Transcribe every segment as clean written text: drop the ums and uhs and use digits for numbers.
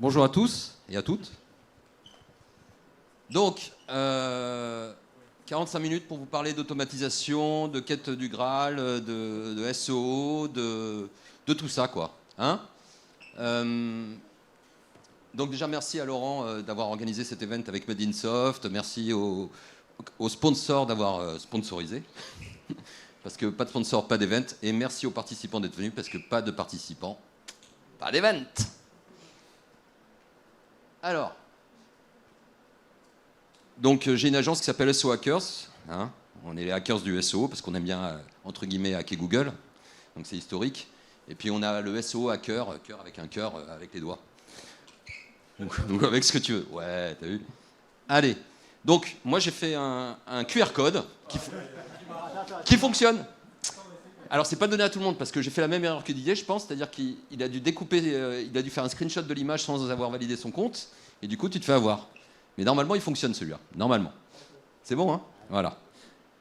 Bonjour à tous et à toutes. Donc, 45 minutes pour vous parler d'automatisation, de quête du Graal, de SEO, de tout ça, quoi. Hein. Donc déjà, merci à Laurent d'avoir organisé cet event avec Made in Soft. Merci aux sponsors d'avoir sponsorisé. Parce que pas de sponsor, pas d'event. Et merci aux participants d'être venus, parce que pas de participants, pas d'event. Alors, donc j'ai une agence qui s'appelle SEO Hackers. Hein. On est les hackers du SEO parce qu'on aime bien, entre guillemets, hacker Google. Donc c'est historique. Et puis on a le SEO hacker, cœur avec un cœur, avec les doigts. Donc avec ce que tu veux. Ouais, t'as vu. Allez. Donc moi j'ai fait un QR code qui fonctionne. Alors c'est pas donné à tout le monde parce que j'ai fait la même erreur que Didier, je pense, c'est-à-dire qu'il a dû découper, il a dû faire un screenshot de l'image sans avoir validé son compte, et du coup tu te fais avoir. Mais normalement il fonctionne celui-là, normalement. C'est bon, hein? Voilà.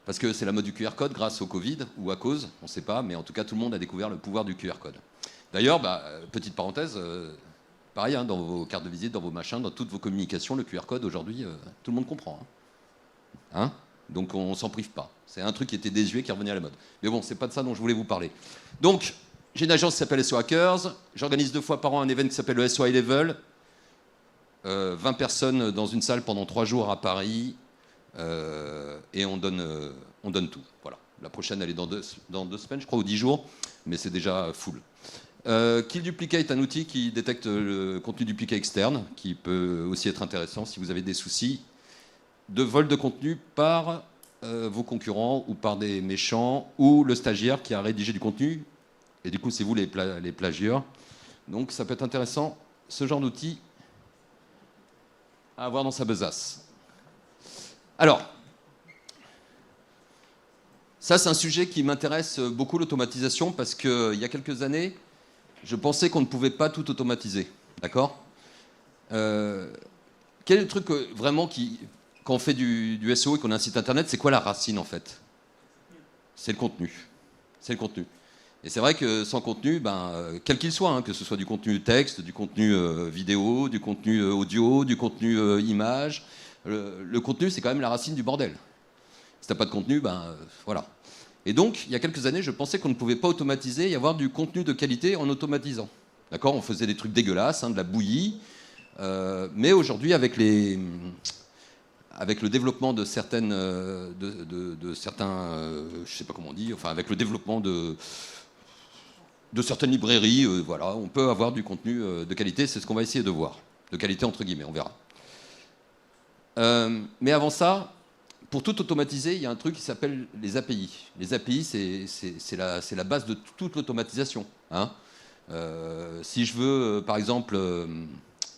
Parce que c'est la mode du QR code grâce au Covid, ou à cause, on ne sait pas, mais en tout cas tout le monde a découvert le pouvoir du QR code. D'ailleurs, petite parenthèse, pareil, hein, dans vos cartes de visite, dans vos machins, dans toutes vos communications, le QR code aujourd'hui, tout le monde comprend. Hein? Donc on s'en prive pas. C'est un truc qui était désuet, qui est revenu à la mode. Mais bon, c'est pas de ça dont je voulais vous parler. Donc, j'ai une agence qui s'appelle SEO Hackers. J'organise 2 fois par an un event qui s'appelle le SEO High Level. 20 personnes dans une salle pendant 3 jours à Paris. Et on donne tout. Voilà. La prochaine, elle est dans 2 semaines, je crois, ou 10 jours. Mais c'est déjà full. Kill Duplicate, un outil qui détecte le contenu dupliqué externe, qui peut aussi être intéressant si vous avez des soucis de vol de contenu par vos concurrents ou par des méchants ou le stagiaire qui a rédigé du contenu. Et du coup, c'est vous les plagieurs. Donc, ça peut être intéressant, ce genre d'outil, à avoir dans sa besace. Alors, ça, c'est un sujet qui m'intéresse beaucoup, l'automatisation, parce qu'il y a quelques années, je pensais qu'on ne pouvait pas tout automatiser. D'accord ? Quel est le truc vraiment qui... Quand on fait du SEO et qu'on a un site internet, c'est quoi la racine en fait? C'est le contenu. C'est le contenu. Et c'est vrai que sans contenu, quel qu'il soit, hein, que ce soit du contenu texte, du contenu vidéo, du contenu audio, du contenu image, le contenu c'est quand même la racine du bordel. Si t'as pas de contenu, voilà. Et donc, il y a quelques années, je pensais qu'on ne pouvait pas automatiser et avoir du contenu de qualité en automatisant. D'accord? On faisait des trucs dégueulasses, hein, de la bouillie. Mais aujourd'hui, avec le développement de certains, je sais pas comment on dit, enfin avec le développement de certaines librairies, voilà, on peut avoir du contenu de qualité, c'est ce qu'on va essayer de voir. De qualité entre guillemets, on verra. Mais avant ça, pour tout automatiser, il y a un truc qui s'appelle les API. Les API, c'est la base de toute l'automatisation. Hein. Si je veux, par exemple,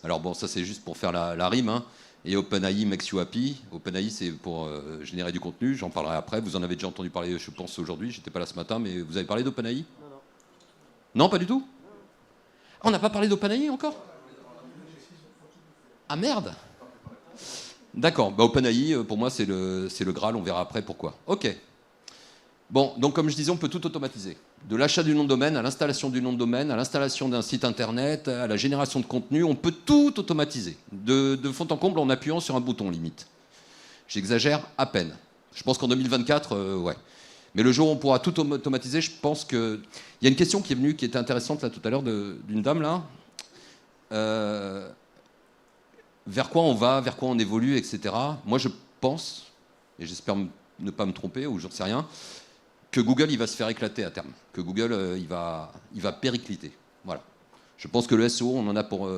alors bon, ça c'est juste pour faire la rime, hein, et OpenAI makes you happy. OpenAI, c'est pour générer du contenu. J'en parlerai après. Vous en avez déjà entendu parler, je pense, aujourd'hui. J'étais pas là ce matin, mais vous avez parlé d'OpenAI? Non. Non, pas du tout? On n'a pas parlé d'OpenAI encore? Ah merde! D'accord. OpenAI, pour moi, c'est le Graal. On verra après pourquoi. Ok. Bon, donc comme je disais, on peut tout automatiser. De l'achat du nom de domaine, à l'installation du nom de domaine, à l'installation d'un site internet, à la génération de contenu, on peut tout automatiser. De fond en comble en appuyant sur un bouton, limite. J'exagère à peine. Je pense qu'en 2024, ouais. Mais le jour où on pourra tout automatiser, je pense que... Il y a une question qui est venue, qui était intéressante là tout à l'heure, d'une dame là. Vers quoi on va, vers quoi on évolue, etc. Moi, je pense, et j'espère ne pas me tromper, ou j'en sais rien, que Google il va se faire éclater à terme, que Google il va péricliter. Voilà. Je pense que le SEO, on en a pour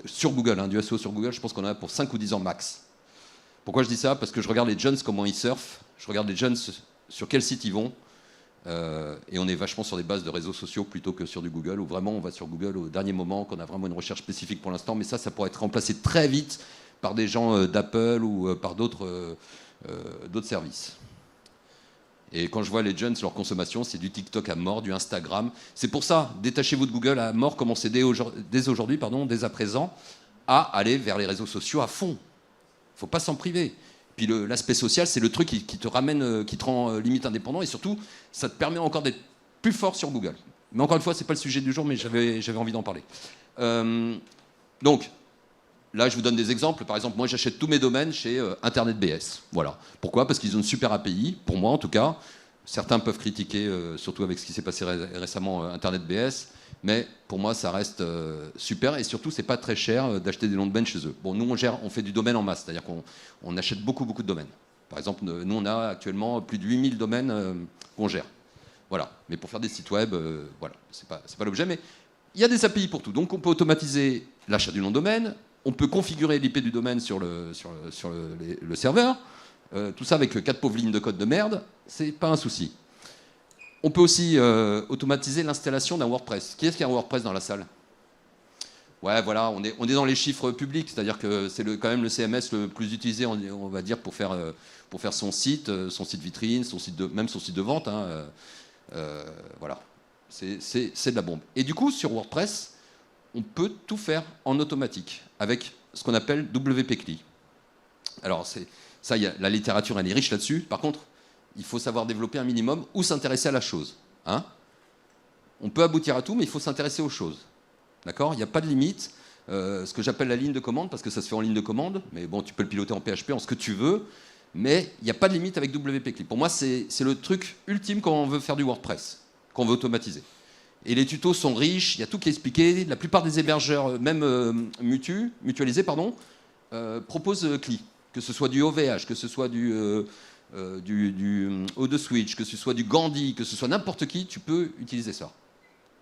sur Google, hein, du SEO sur Google, je pense qu'on en a pour 5 ou 10 ans max. Pourquoi je dis ça? Parce que je regarde les jeunes comment ils surfent, je regarde les jeunes sur quel site ils vont, et on est vachement sur des bases de réseaux sociaux plutôt que sur du Google, où vraiment on va sur Google au dernier moment, qu'on a vraiment une recherche spécifique pour l'instant, mais ça pourrait être remplacé très vite par des gens d'Apple ou par d'autres services. Et quand je vois les jeunes, leur consommation, c'est du TikTok à mort, du Instagram. C'est pour ça, détachez-vous de Google à mort, commencez dès aujourd'hui, dès à présent, à aller vers les réseaux sociaux à fond. Il ne faut pas s'en priver. Puis l'aspect social, c'est le truc qui te ramène, qui te rend limite indépendant, et surtout, ça te permet encore d'être plus fort sur Google. Mais encore une fois, ce n'est pas le sujet du jour, mais j'avais envie d'en parler. Donc, là, je vous donne des exemples. Par exemple, moi, j'achète tous mes domaines chez InternetBS. Voilà. Pourquoi? Parce qu'ils ont une super API, pour moi en tout cas. Certains peuvent critiquer, surtout avec ce qui s'est passé récemment, InternetBS. Mais pour moi, ça reste super. Et surtout, c'est pas très cher d'acheter des noms de domaine chez eux. Bon, nous, on fait du domaine en masse. C'est-à-dire qu'on achète beaucoup, beaucoup de domaines. Par exemple, nous, on a actuellement plus de 8000 domaines qu'on gère. Voilà. Mais pour faire des sites web, voilà, c'est pas l'objet. Mais il y a des API pour tout. Donc, on peut automatiser l'achat du nom de domaine. On peut configurer l'IP du domaine sur le serveur. Tout ça avec 4 pauvres lignes de code de merde. C'est pas un souci. On peut aussi automatiser l'installation d'un WordPress. Qui est-ce qui a un WordPress dans la salle? Ouais, voilà, on est dans les chiffres publics, c'est-à-dire que c'est quand même le CMS le plus utilisé, on va dire, pour faire son site vitrine, même son site de vente. Hein, voilà, c'est de la bombe. Et du coup, sur WordPress, on peut tout faire en automatique avec ce qu'on appelle WP-CLI. Alors, la littérature, elle est riche là-dessus. Par contre, il faut savoir développer un minimum ou s'intéresser à la chose. Hein, on peut aboutir à tout, mais il faut s'intéresser aux choses. D'accord? Il n'y a pas de limite. Ce que j'appelle la ligne de commande, parce que ça se fait en ligne de commande, mais bon, tu peux le piloter en PHP, en ce que tu veux, mais il n'y a pas de limite avec WP-CLI. Pour moi, c'est le truc ultime quand on veut faire du WordPress, quand on veut automatiser. Et les tutos sont riches, il y a tout qui est expliqué. La plupart des hébergeurs, même mutualisés, proposent CLI, que ce soit du OVH, que ce soit du O2Switch, que ce soit du Gandhi, que ce soit n'importe qui, tu peux utiliser ça.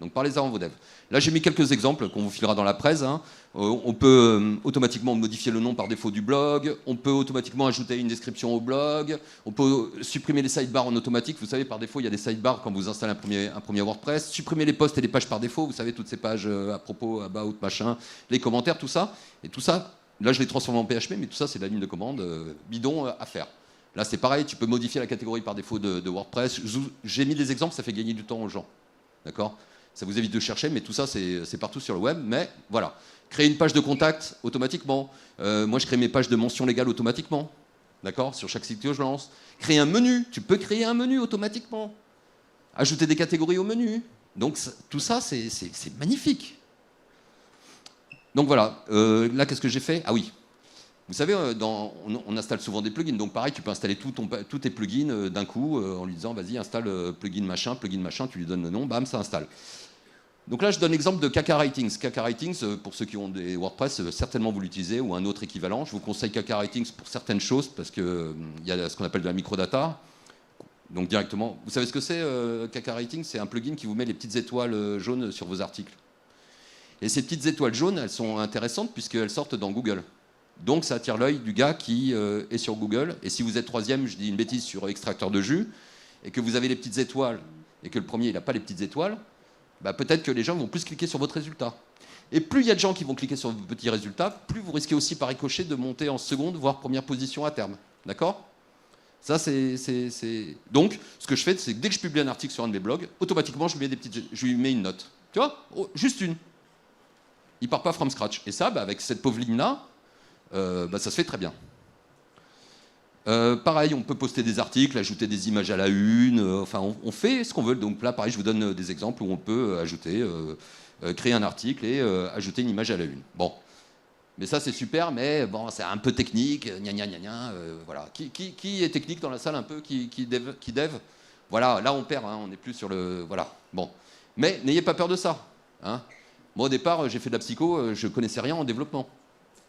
Donc parlez-en à vos devs. Là, j'ai mis quelques exemples qu'on vous filera dans la presse. Hein. On peut automatiquement modifier le nom par défaut du blog. On peut automatiquement ajouter une description au blog. On peut supprimer les sidebars en automatique. Vous savez, par défaut, il y a des sidebars quand vous installez un premier WordPress. Supprimer les posts et les pages par défaut. Vous savez, toutes ces pages à propos, about, machin, les commentaires, tout ça. Et tout ça, là, je l'ai transformé en PHP, mais tout ça, c'est de la ligne de commande bidon à faire. Là, c'est pareil, tu peux modifier la catégorie par défaut de WordPress. J'ai mis des exemples, ça fait gagner du temps aux gens. D'accord ? Ça vous évite de chercher, mais tout ça, c'est partout sur le web. Mais voilà. Créer une page de contact automatiquement. Moi, je crée mes pages de mention légale automatiquement. D'accord? Sur chaque site que je lance. Créer un menu. Tu peux créer un menu automatiquement. Ajouter des catégories au menu. Donc, tout ça, c'est magnifique. Donc, voilà. Là, qu'est-ce que j'ai fait? Ah oui. Vous savez, on installe souvent des plugins. Donc, pareil, tu peux installer tous tes plugins d'un coup en lui disant, vas-y, installe plugin machin, tu lui donnes le nom, bam, ça installe. Donc là, je donne l'exemple de KK-Ratings. KK-Ratings, pour ceux qui ont des WordPress, certainement vous l'utilisez, ou un autre équivalent. Je vous conseille KK-Ratings pour certaines choses, parce qu'il y a ce qu'on appelle de la microdata. Donc directement, vous savez ce que c'est, KK-Ratings? C'est un plugin qui vous met les petites étoiles jaunes sur vos articles. Et ces petites étoiles jaunes, elles sont intéressantes, puisqu'elles sortent dans Google. Donc ça attire l'œil du gars qui est sur Google. Et si vous êtes troisième, je dis une bêtise, sur extracteur de jus, et que vous avez les petites étoiles, et que le premier, il n'a pas les petites étoiles, bah, peut-être que les gens vont plus cliquer sur votre résultat. Et plus il y a de gens qui vont cliquer sur vos petits résultats, plus vous risquez aussi par ricochet de monter en seconde, voire première position à terme. D'accord? Ça, Donc, ce que je fais, c'est que dès que je publie un article sur un de mes blogs, automatiquement, je lui mets une note. Tu vois? Juste une. Il part pas from scratch. Et ça, bah, avec cette pauvre ligne-là, ça se fait très bien. Pareil, on peut poster des articles, ajouter des images à la une, enfin on fait ce qu'on veut. Donc là, pareil, je vous donne des exemples où on peut créer un article et ajouter une image à la une. Bon, mais ça c'est super, mais bon, c'est un peu technique, gna gna gna gna, voilà. Qui est technique dans la salle un peu, qui dev? Voilà, là on perd, hein, on n'est plus sur le... Voilà, bon. Mais n'ayez pas peur de ça. Hein. Moi au départ, j'ai fait de la psycho, je connaissais rien en développement.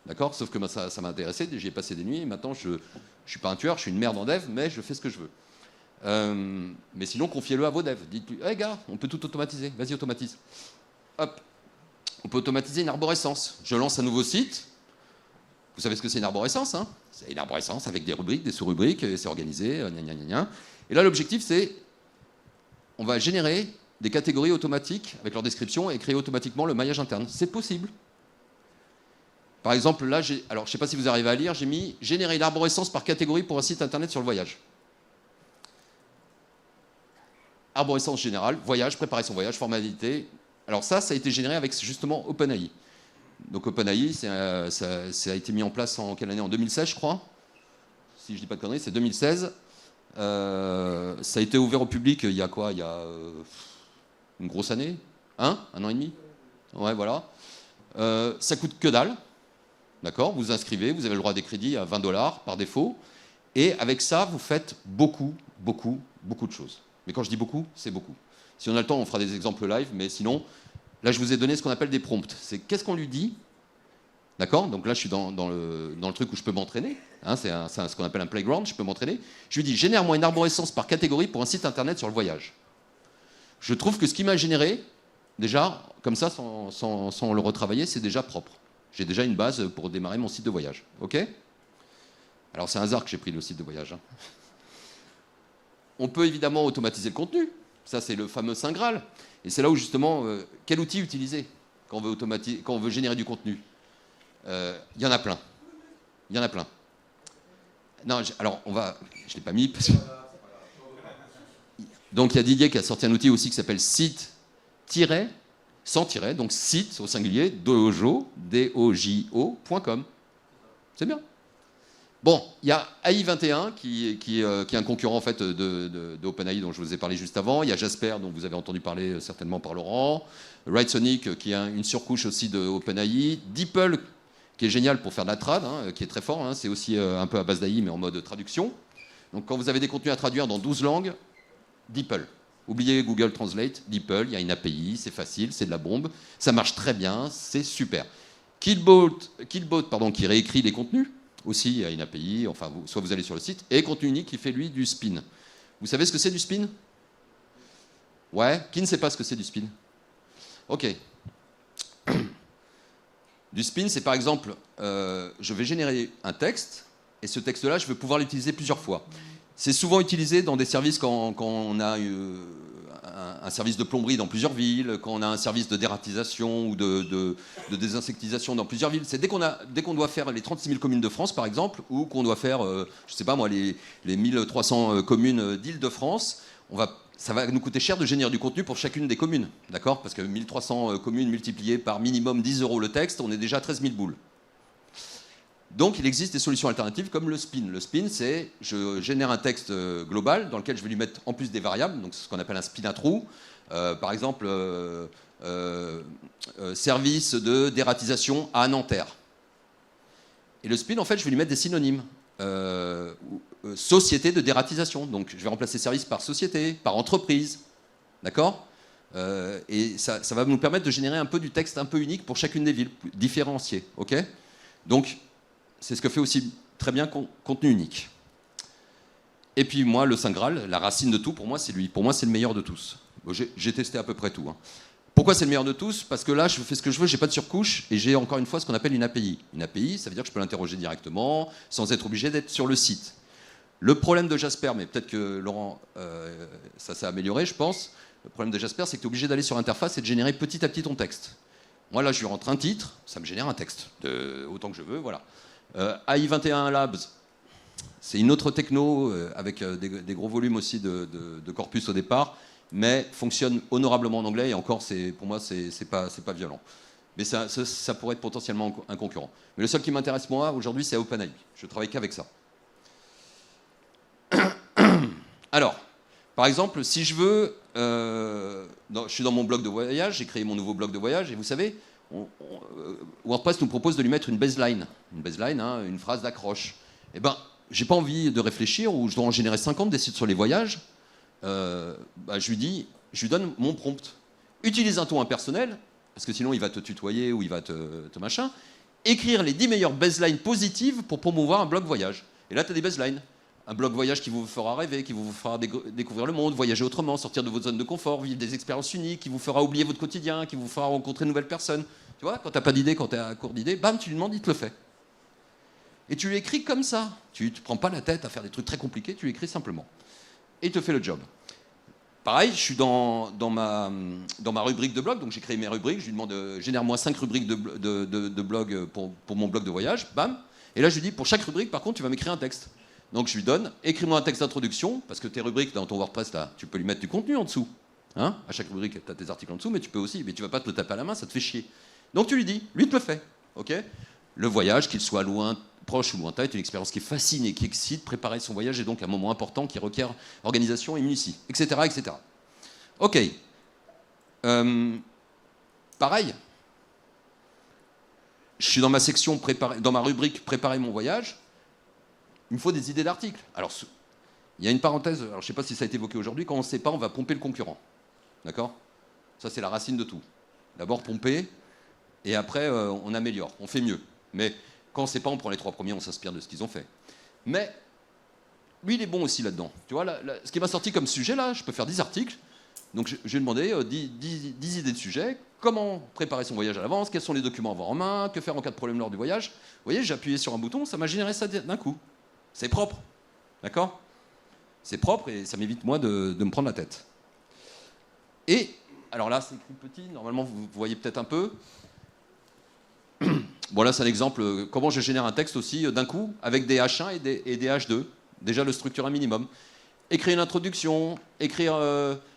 D'accord? Sauf que ça m'intéressait, j'y ai passé des nuits, et maintenant je suis pas un tueur, je suis une merde en dev, mais je fais ce que je veux. Mais sinon, confiez-le à vos devs. Dites-lui, hey gars, on peut tout automatiser, vas-y automatise. Hop, on peut automatiser une arborescence. Je lance un nouveau site, vous savez ce que c'est une arborescence, hein? C'est une arborescence avec des rubriques, des sous-rubriques, et c'est organisé, gna gna gna gna. Et là l'objectif c'est, on va générer des catégories automatiques avec leur description et créer automatiquement le maillage interne. C'est possible. Par exemple, là, alors je ne sais pas si vous arrivez à lire, j'ai mis « Générer l'arborescence par catégorie pour un site internet sur le voyage ». Arborescence générale, voyage, préparer son voyage, formalité. Alors ça a été généré avec justement OpenAI. Donc OpenAI, ça a été mis en place en quelle année? En 2016, je crois. Si je ne dis pas de conneries, c'est 2016. Ça a été ouvert au public il y a quoi? Il y a une grosse année? Un an et demi? Ouais, voilà. Ça coûte que dalle. D'accord? Vous inscrivez, vous avez le droit à des crédits à 20 $ par défaut. Et avec ça, vous faites beaucoup, beaucoup, beaucoup de choses. Mais quand je dis beaucoup, c'est beaucoup. Si on a le temps, on fera des exemples live, mais sinon, là, je vous ai donné ce qu'on appelle des prompts. C'est qu'est-ce qu'on lui dit? D'accord? Donc là, je suis dans le truc où je peux m'entraîner. Hein, c'est ce qu'on appelle un playground, je peux m'entraîner. Je lui dis, génère-moi une arborescence par catégorie pour un site internet sur le voyage. Je trouve que ce qu'il m'a généré, déjà, comme ça, sans le retravailler, c'est déjà propre. J'ai déjà une base pour démarrer mon site de voyage. OK? Alors, c'est un hasard que j'ai pris le site de voyage. Hein. On peut évidemment automatiser le contenu. Ça, c'est le fameux Saint Graal. Et c'est là où, justement, quel outil utiliser quand on veut générer du contenu? Il y en a plein. Il y en a plein. Non, alors, je ne l'ai pas mis parce que... Donc, il y a Didier qui a sorti un outil aussi qui s'appelle site- sans tiret, donc site au singulier, dojo.com. C'est bien. Bon, il y a AI21 qui est un concurrent en fait de OpenAI dont je vous ai parlé juste avant. Il y a Jasper dont vous avez entendu parler certainement par Laurent. Writesonic qui est une surcouche aussi de OpenAI. DeepL qui est génial pour faire de la trad, hein, qui est très fort. Hein, c'est aussi un peu à base d'AI mais en mode traduction. Donc quand vous avez des contenus à traduire dans 12 langues, DeepL. Oubliez Google Translate, DeepL, il y a une API, c'est facile, c'est de la bombe. Ça marche très bien, c'est super. Killbot, qui réécrit les contenus. Aussi, il y a une API, enfin, soit vous allez sur le site, et Contenu Unique qui fait, lui, du spin. Vous savez ce que c'est du spin? Ouais. Qui ne sait pas ce que c'est du spin? OK. Du spin, c'est par exemple, je vais générer un texte, et ce texte-là, je vais pouvoir l'utiliser plusieurs fois. C'est souvent utilisé dans des services quand on a un service de plomberie dans plusieurs villes, quand on a un service de dératisation ou de désinsectisation dans plusieurs villes. C'est dès qu'on doit faire les 36 000 communes de France, par exemple, ou qu'on doit faire, je ne sais pas moi, les 1300 communes d'Île-de-France, ça va nous coûter cher de générer du contenu pour chacune des communes. D'accord? Parce que 1300 communes multipliées par minimum 10 € le texte, on est déjà à 13 000 boules. Donc, il existe des solutions alternatives comme le spin. Le spin, c'est je génère un texte global dans lequel je vais lui mettre en plus des variables, donc c'est ce qu'on appelle un spin à trous. Par exemple, service de dératisation à Nanterre. Et le spin, en fait, je vais lui mettre des synonymes. Société de dératisation. Donc, je vais remplacer service par société, par entreprise. D'accord? Et ça va nous permettre de générer un peu du texte un peu unique pour chacune des villes, différencié. OK? Donc, c'est ce que fait aussi très bien Contenu Unique. Et puis moi, le Saint Graal, la racine de tout, pour moi, c'est lui. Pour moi, c'est le meilleur de tous. Bon, j'ai testé à peu près tout. Hein. Pourquoi c'est le meilleur de tous? Parce que là, je fais ce que je veux, j'ai pas de surcouche, et j'ai encore une fois ce qu'on appelle une API. Une API, ça veut dire que je peux l'interroger directement, sans être obligé d'être sur le site. Le problème de Jasper, mais peut-être que Laurent, ça s'est amélioré, je pense. Le problème de Jasper, c'est que tu es obligé d'aller sur l'interface et de générer petit à petit ton texte. Moi, là, je lui rentre un titre, ça me génère un texte, autant que je veux, voilà. AI21 Labs, c'est une autre techno avec des gros volumes aussi de corpus au départ, mais fonctionne honorablement en anglais et encore, pour moi, c'est pas violent. Mais ça pourrait être potentiellement un concurrent. Mais le seul qui m'intéresse moi aujourd'hui, c'est OpenAI. Je travaille qu'avec ça. Alors, par exemple, si je veux, je suis dans mon blog de voyage, j'ai créé mon nouveau blog de voyage et vous savez. WordPress nous propose de lui mettre une baseline, hein, une phrase d'accroche. Eh ben, j'ai pas envie de réfléchir ou je dois en générer 50 des sites sur les voyages. Je lui donne mon prompt. Utilise un ton impersonnel, parce que sinon il va te tutoyer ou il va te machin. Écrire les 10 meilleures baselines positives pour promouvoir un blog voyage. Et là, tu as des baselines. Un blog voyage qui vous fera rêver, qui vous fera découvrir le monde, voyager autrement, sortir de votre zone de confort, vivre des expériences uniques, qui vous fera oublier votre quotidien, qui vous fera rencontrer de nouvelles personnes. Tu vois, quand tu n'as pas d'idée, quand tu es à court d'idées, bam, tu lui demandes, il te le fait. Et tu lui écris comme ça. Tu ne te prends pas la tête à faire des trucs très compliqués, tu lui écris simplement. Et il te fait le job. Pareil, je suis dans ma rubrique de blog, donc j'ai créé mes rubriques, je lui demande génère-moi 5 rubriques de blog pour mon blog de voyage, bam. Et là, je lui dis, pour chaque rubrique, par contre, tu vas m'écrire un texte. Donc je lui donne, écris-moi un texte d'introduction, parce que tes rubriques dans ton WordPress, là, tu peux lui mettre du contenu en dessous. Hein, à chaque rubrique, tu as tes articles en dessous, mais tu peux aussi, mais tu vas pas te le taper à la main, ça te fait chier. Donc tu lui dis, lui te le fait. Okay, le voyage, qu'il soit proche ou lointain, est une expérience qui fascine et qui excite. Préparer son voyage est donc un moment important qui requiert organisation et minutie, etc. etc. Ok. Pareil. suis dans ma section, dans ma rubrique préparer mon voyage, il me faut des idées d'articles. Alors, il y a une parenthèse, alors, je ne sais pas si ça a été évoqué aujourd'hui, quand on ne sait pas, on va pomper le concurrent. D'accord? Ça, c'est la racine de tout. D'abord pomper, et après, on améliore, on fait mieux. Mais quand on ne sait pas, on prend les 3 premiers, on s'inspire de ce qu'ils ont fait. Mais lui, il est bon aussi là-dedans. Tu vois, ce qui m'a sorti comme sujet, là, je peux faire 10 articles. Donc, je vais demander 10 idées de sujets. Comment préparer son voyage à l'avance? Quels sont les documents à avoir en main? Que faire en cas de problème lors du voyage? Vous voyez, j'ai appuyé sur un bouton, ça m'a généré ça d'un coup. C'est propre. D'accord? C'est propre et ça m'évite, moi, de me prendre la tête. Et, alors là, c'est écrit petit, normalement, vous voyez peut-être un peu. Bon, là, c'est un exemple, comment je génère un texte aussi d'un coup, avec des H1 et des H2. Déjà, le structure un minimum. Écrire une introduction, écrire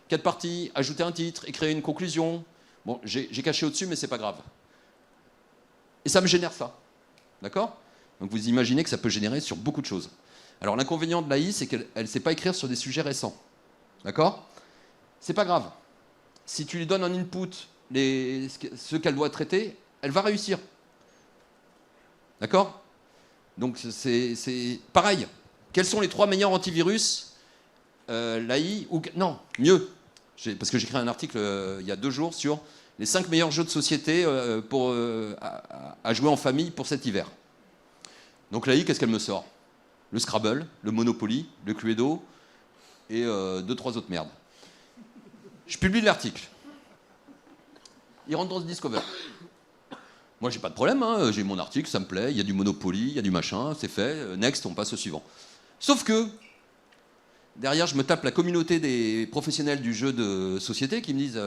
4 parties, ajouter un titre, écrire une conclusion. Bon, j'ai caché au-dessus, mais c'est pas grave. Et ça me génère ça. D'accord? Donc vous imaginez que ça peut générer sur beaucoup de choses. Alors l'inconvénient de l'AI, c'est qu'elle ne sait pas écrire sur des sujets récents. D'accord? C'est pas grave. Si tu lui donnes en input ce qu'elle doit traiter, elle va réussir. D'accord? Donc c'est pareil. Quels sont les 3 meilleurs antivirus l'AI ou... Non, mieux. Parce que j'ai écrit un article il y a 2 jours sur les 5 meilleurs jeux de société à jouer en famille pour cet hiver. Donc l'AI, qu'est-ce qu'elle me sort? Le Scrabble, le Monopoly, le Cluedo et 2-3 autres merdes. Je publie l'article. Il rentre dans ce Discover. Moi, j'ai pas de problème, hein. J'ai mon article, ça me plaît, il y a du Monopoly, il y a du machin, c'est fait, next, on passe au suivant. Sauf que, derrière, je me tape la communauté des professionnels du jeu de société qui me disent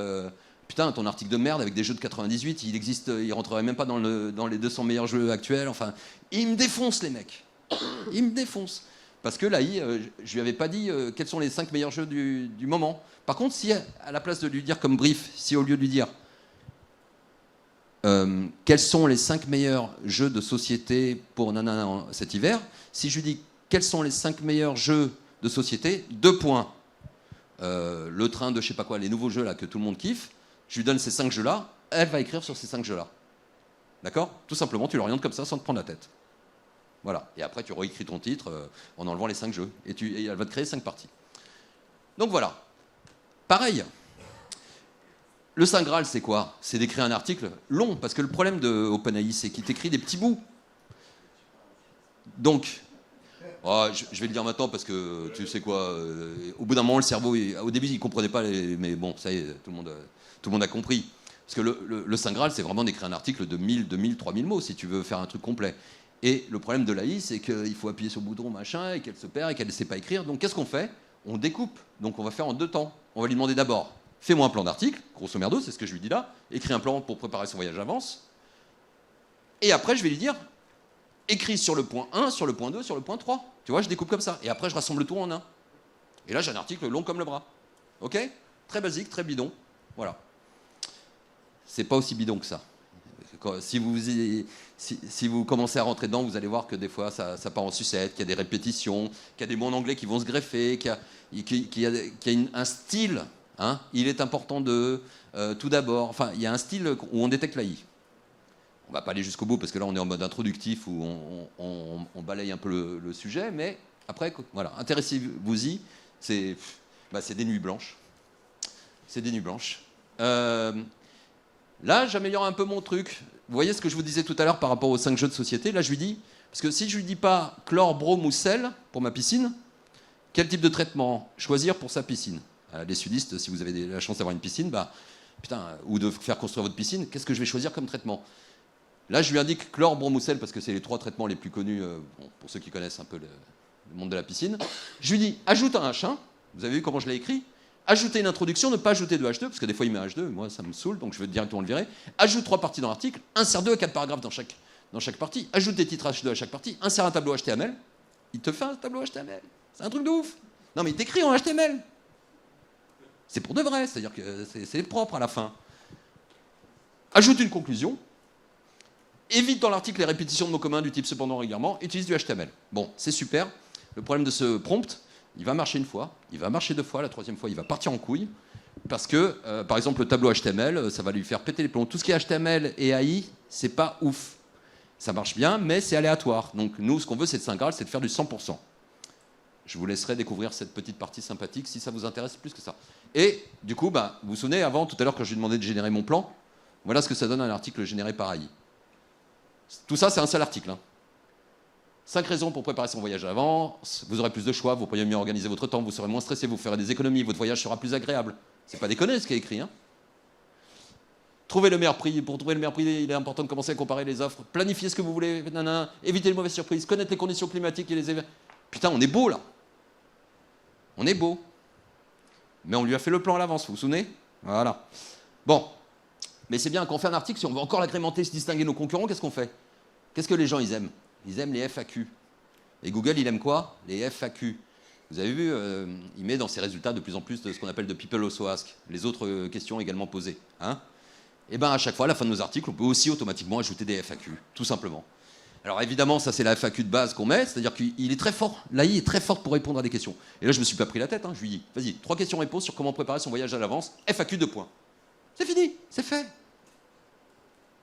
putain, ton article de merde avec des jeux de 98, il rentrerait même pas dans les 200 meilleurs jeux actuels. Enfin, ils me défoncent, les mecs. Ils me défoncent. Parce que l'AI, je lui avais pas dit quels sont les 5 meilleurs jeux du moment. Par contre, si à la place de lui dire comme brief, si au lieu de lui dire quels sont les 5 meilleurs jeux de société pour nanana cet hiver, si je lui dis quels sont les 5 meilleurs jeux de société, 2 points. Le train de je sais pas quoi, les nouveaux jeux là que tout le monde kiffe, je lui donne ces 5 jeux-là, elle va écrire sur ces 5 jeux-là. D'accord? Tout simplement, tu l'orientes comme ça sans te prendre la tête. Voilà. Et après, tu réécris ton titre en enlevant les 5 jeux. Et elle va te créer 5 parties. Donc voilà. Pareil. Le Saint Graal, c'est quoi? C'est d'écrire un article long. Parce que le problème de OpenAI, c'est qu'il t'écrit des petits bouts. Donc, je vais le dire maintenant parce que tu sais quoi, au bout d'un moment, le cerveau, au début, il ne comprenait pas, mais bon, ça y est, tout le monde a compris. Parce que le Saint Graal, c'est vraiment d'écrire un article de 1000, 2000, 3000 mots si tu veux faire un truc complet. Et le problème de l'AI, c'est qu'il faut appuyer sur le bouton machin et qu'elle se perd et qu'elle ne sait pas écrire. Donc qu'est-ce qu'on fait? On découpe. Donc on va faire en 2 temps. On va lui demander d'abord, fais-moi un plan d'article, grosso merdo, c'est ce que je lui dis là, écris un plan pour préparer son voyage d'avance. Et après, je vais lui dire, écris sur le point 1, sur le point 2, sur le point 3. Tu vois, je découpe comme ça. Et après, je rassemble tout en un. Et là, j'ai un article long comme le bras. OK? Très basique, très bidon. Voilà. C'est pas aussi bidon que ça. Si vous commencez à rentrer dedans, vous allez voir que des fois, ça part en sucette, qu'il y a des répétitions, qu'il y a des mots en anglais qui vont se greffer, qu'il y a un style. Hein, il est important de... tout d'abord, enfin, il y a un style où on détecte l'AI. On va pas aller jusqu'au bout, parce que là, on est en mode introductif, où on balaye un peu le sujet, mais après, voilà, intéressez-vous-y. C'est des nuits blanches. C'est des nuits blanches. Là, j'améliore un peu mon truc. Vous voyez ce que je vous disais tout à l'heure par rapport aux 5 jeux de société? Là, je lui dis, parce que si je lui dis pas chlore, brome ou sel pour ma piscine, quel type de traitement choisir pour sa piscine? Les sudistes, si vous avez la chance d'avoir une piscine, ou de faire construire votre piscine, qu'est-ce que je vais choisir comme traitement? Là, je lui indique chlore, brome ou sel, parce que c'est les 3 traitements les plus connus, pour ceux qui connaissent un peu le monde de la piscine. Je lui dis, ajoute un H1, vous avez vu comment je l'ai écrit? Ajouter une introduction, ne pas ajouter de H2, parce que des fois il met H2, moi ça me saoule, donc je veux directement le virer. Ajoute 3 parties dans l'article, insère 2 à 4 paragraphes dans chaque partie, ajoute des titres H2 à chaque partie, insère un tableau HTML. Il te fait un tableau HTML. C'est un truc de ouf. Non mais il t'écrit en HTML. C'est pour de vrai, c'est-à-dire que c'est propre à la fin. Ajoute une conclusion. Évite dans l'article les répétitions de mots communs du type cependant régulièrement. Utilise du HTML. Bon, c'est super. Le problème de ce prompt, il va marcher une fois, il va marcher 2 fois, la 3e fois, il va partir en couille. Parce que, par exemple, le tableau HTML, ça va lui faire péter les plombs. Tout ce qui est HTML et AI, c'est pas ouf. Ça marche bien, mais c'est aléatoire. Donc nous, ce qu'on veut, c'est de Saint Graal, c'est de faire du 100%. Je vous laisserai découvrir cette petite partie sympathique si ça vous intéresse plus que ça. Et du coup, vous vous souvenez, avant, tout à l'heure, quand je lui ai demandé de générer mon plan, voilà ce que ça donne un article généré par AI. Tout ça, c'est un seul article. 5 raisons pour préparer son voyage à l'avance, vous aurez plus de choix, vous pourrez mieux organiser votre temps, vous serez moins stressé, vous ferez des économies, votre voyage sera plus agréable. C'est pas déconner ce qui est écrit. Trouver le meilleur prix. Pour trouver le meilleur prix, il est important de commencer à comparer les offres, planifier ce que vous voulez, éviter les mauvaises surprises, connaître les conditions climatiques et les événements. Putain, on est beau là. On est beau. Mais on lui a fait le plan à l'avance, vous vous souvenez? Voilà. Bon. Mais c'est bien qu'on fait un article, si on veut encore l'agrémenter, se distinguer de nos concurrents, qu'est-ce qu'on fait? Qu'est-ce que les gens, ils aiment? Ils aiment les FAQ. Et Google, il aime quoi? Les FAQ. Vous avez vu, il met dans ses résultats de plus en plus de ce qu'on appelle de people also ask, les autres questions également posées. Et bien à chaque fois, à la fin de nos articles, on peut aussi automatiquement ajouter des FAQ, tout simplement. Alors évidemment, ça c'est la FAQ de base qu'on met, c'est-à-dire qu'il est très fort, l'AI est très forte pour répondre à des questions. Et là, je me suis pas pris la tête, je lui dis, vas-y, 3 questions-réponses sur comment préparer son voyage à l'avance, FAQ 2 points. C'est fini, c'est fait.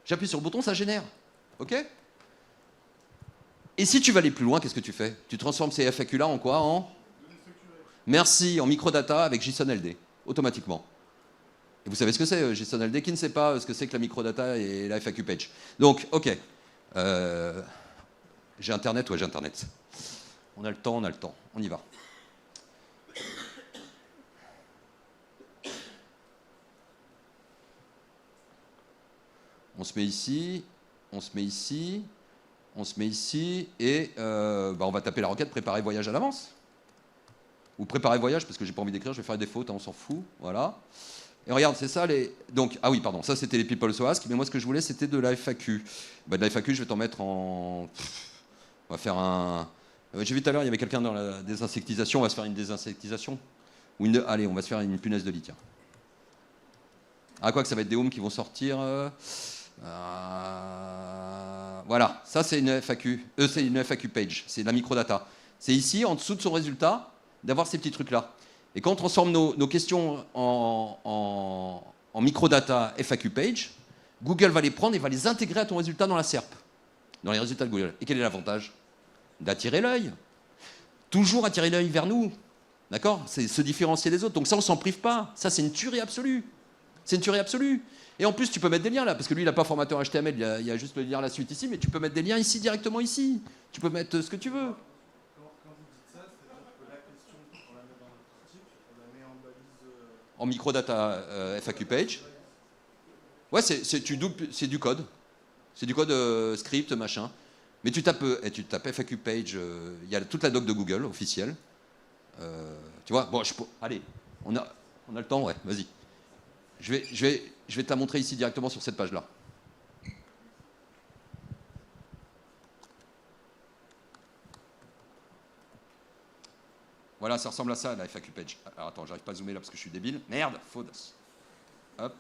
J'appuie sur le bouton, ça génère. OK? Et si tu veux aller plus loin, qu'est-ce que tu fais? Tu transformes ces FAQ-là en quoi? Merci, en microdata avec JSON-LD, automatiquement. Et vous savez ce que c'est, JSON-LD? Qui ne sait pas ce que c'est que la microdata et la FAQ page? Donc, OK. J'ai Internet, ouais, j'ai Internet. On a le temps, on y va. On se met ici, on se met ici, on se met ici, et on va taper la requête préparer voyage à l'avance. Ou préparer voyage, parce que j'ai pas envie d'écrire, je vais faire des fautes, on s'en fout, voilà. Et regarde, c'est ça les... Donc, ah oui, pardon, ça c'était les people so ask, mais moi ce que je voulais c'était de la FAQ. De la FAQ, je vais t'en mettre en... On va faire un... J'ai vu tout à l'heure, il y avait quelqu'un dans la désinsectisation, on va se faire une désinsectisation. Ou une... Allez, on va se faire une punaise de lit, tiens. Ah, quoi que ça va être des homes qui vont sortir... Voilà, ça c'est une FAQ. C'est une FAQ page, c'est de la microdata. C'est ici, en dessous de son résultat, d'avoir ces petits trucs-là. Et quand on transforme nos questions en microdata FAQ page, Google va les prendre et va les intégrer à ton résultat dans la SERP, dans les résultats de Google. Et quel est l'avantage? D'attirer l'œil. Toujours attirer l'œil vers nous. D'accord? C'est se différencier des autres. Donc ça, on s'en prive pas. Ça, c'est une tuerie absolue. C'est une tuerie absolue. Et en plus, tu peux mettre des liens là, parce que lui, il n'a pas formateur HTML, il y a juste le lien la suite ici, mais tu peux mettre des liens ici, directement ici. Tu peux mettre ce que tu veux. En microdata FAQ page. Ouais, c'est du code. C'est du code script, machin. Mais tu tapes FAQ page, il y a toute la doc de Google officielle. Tu vois, bon, allez, on a le temps, ouais, vas-y. Je vais te la montrer ici directement sur cette page-là. Voilà, ça ressemble à ça, la FAQ page. Alors attends, j'arrive pas à zoomer là parce que je suis débile. Merde, faute. Hop.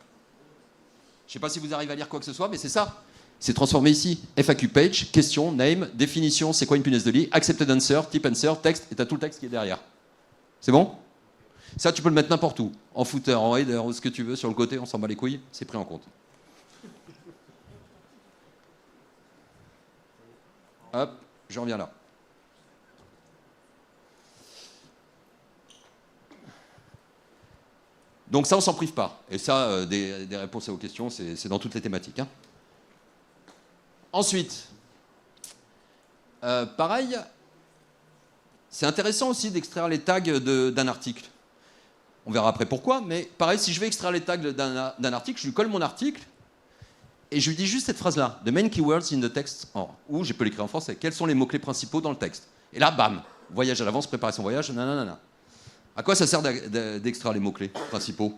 Je sais pas si vous arrivez à lire quoi que ce soit, mais c'est ça. C'est transformé ici. FAQ page, question, name, définition, c'est quoi une punaise de lit, accepted answer, type answer, texte, et t'as tout le texte qui est derrière. C'est bon? Ça, tu peux le mettre n'importe où. En footer, en header, ce que tu veux, sur le côté, on s'en bat les couilles, c'est pris en compte. Hop, je reviens là. Donc ça, on s'en prive pas. Et ça, des réponses à vos questions, c'est dans toutes les thématiques. Ensuite, pareil, c'est intéressant aussi d'extraire les tags d'un article. On verra après pourquoi, mais pareil, si je vais extraire les tags d'un article, je lui colle mon article et je lui dis juste cette phrase-là, the main keywords in the text, ou je peux l'écrire en français, quels sont les mots-clés principaux dans le texte. Et là, bam, voyage à l'avance, préparer son voyage, nanana. À quoi ça sert d'extraire les mots-clés principaux?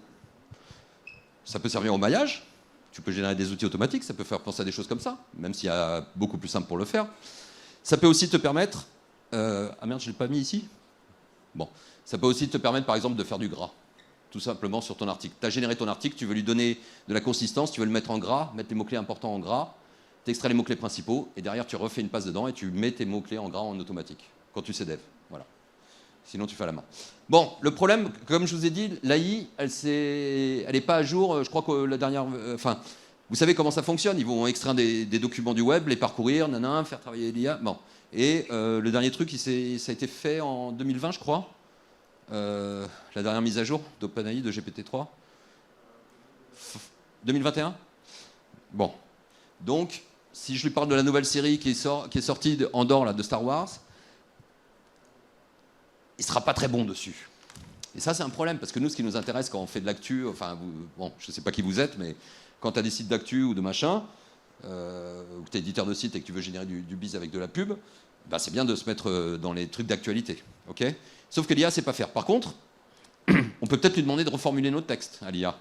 Ça peut servir au maillage, tu peux générer des outils automatiques, ça peut faire penser à des choses comme ça, même s'il y a beaucoup plus simple pour le faire. Ça peut aussi te permettre... ah merde, je ne l'ai pas mis ici. Bon, ça peut aussi te permettre par exemple de faire du gras, tout simplement sur ton article. Tu as généré ton article, tu veux lui donner de la consistance, tu veux le mettre en gras, mettre les mots-clés importants en gras, tu extrais les mots-clés principaux, et derrière tu refais une passe dedans et tu mets tes mots-clés en gras en automatique, quand tu sais dev. Voilà. Sinon tu fais à la main. Bon, le problème, comme je vous ai dit, l'AI, elle n'est pas à jour, je crois que la dernière... Vous savez comment ça fonctionne. Ils vont extraire des documents du web, les parcourir, faire travailler l'IA. Bon. Et le dernier truc, ça a été fait en 2020, je crois. La dernière mise à jour d'OpenAI de GPT-3. 2021. Bon. Donc, si je lui parle de la nouvelle série qui est sortie en Andor là, de Star Wars, il ne sera pas très bon dessus. Et ça, c'est un problème, parce que nous, ce qui nous intéresse quand on fait de l'actu, enfin, bon, je ne sais pas qui vous êtes, mais quand tu as des sites d'actu ou de machin, ou que tu es éditeur de site et que tu veux générer du biz avec de la pub, bah, c'est bien de se mettre dans les trucs d'actualité. Okay, sauf que l'IA, c'est pas faire. Par contre, on peut peut-être lui demander de reformuler notre texte à l'IA.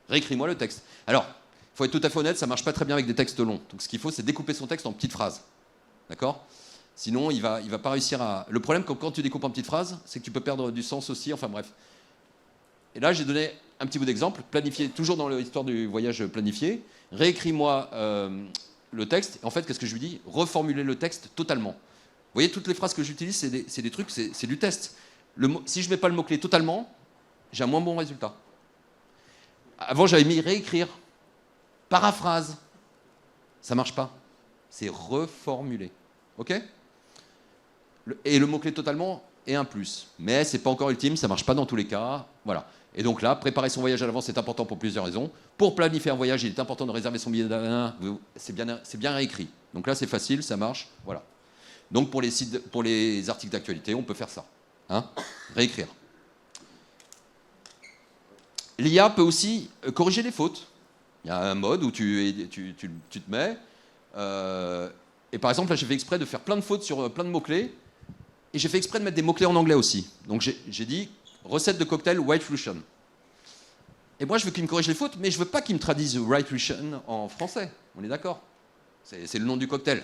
Réécris-moi le texte. Alors, il faut être tout à fait honnête, ça ne marche pas très bien avec des textes longs. Donc ce qu'il faut, c'est découper son texte en petites phrases. D'accord ? Sinon, il va pas réussir à... Le problème, quand tu découpes en petites phrases, c'est que tu peux perdre du sens aussi. Enfin bref. Et là, j'ai donné un petit bout d'exemple. Planifier, toujours dans l'histoire du voyage planifié. Réécris-moi le texte. En fait, qu'est-ce que je lui dis ? Reformuler le texte totalement. Vous voyez, toutes les phrases que j'utilise, c'est des trucs, c'est du test. Si je ne mets pas le mot-clé totalement, j'ai un moins bon résultat. Avant, j'avais mis réécrire. Paraphrase. Ça ne marche pas. C'est reformuler. OK ? Et le mot-clé totalement est un plus. Mais ce n'est pas encore ultime, ça ne marche pas dans tous les cas. Voilà. Et donc là, préparer son voyage à l'avance, c'est important pour plusieurs raisons. Pour planifier un voyage, il est important de réserver son billet d'avion. C'est bien réécrit. Donc là, c'est facile, ça marche. Voilà. Donc pour les articles d'actualité, on peut faire ça. Hein ? Réécrire. L'IA peut aussi corriger les fautes. Il y a un mode où tu te mets. Et par exemple, là, j'ai fait exprès de faire plein de fautes sur plein de mots-clés. Et j'ai fait exprès de mettre des mots-clés en anglais aussi. Donc j'ai dit recette de cocktail White Russian. Et moi, je veux qu'il me corrige les fautes, mais je ne veux pas qu'il me traduise White Russian en français. On est d'accord ? C'est le nom du cocktail.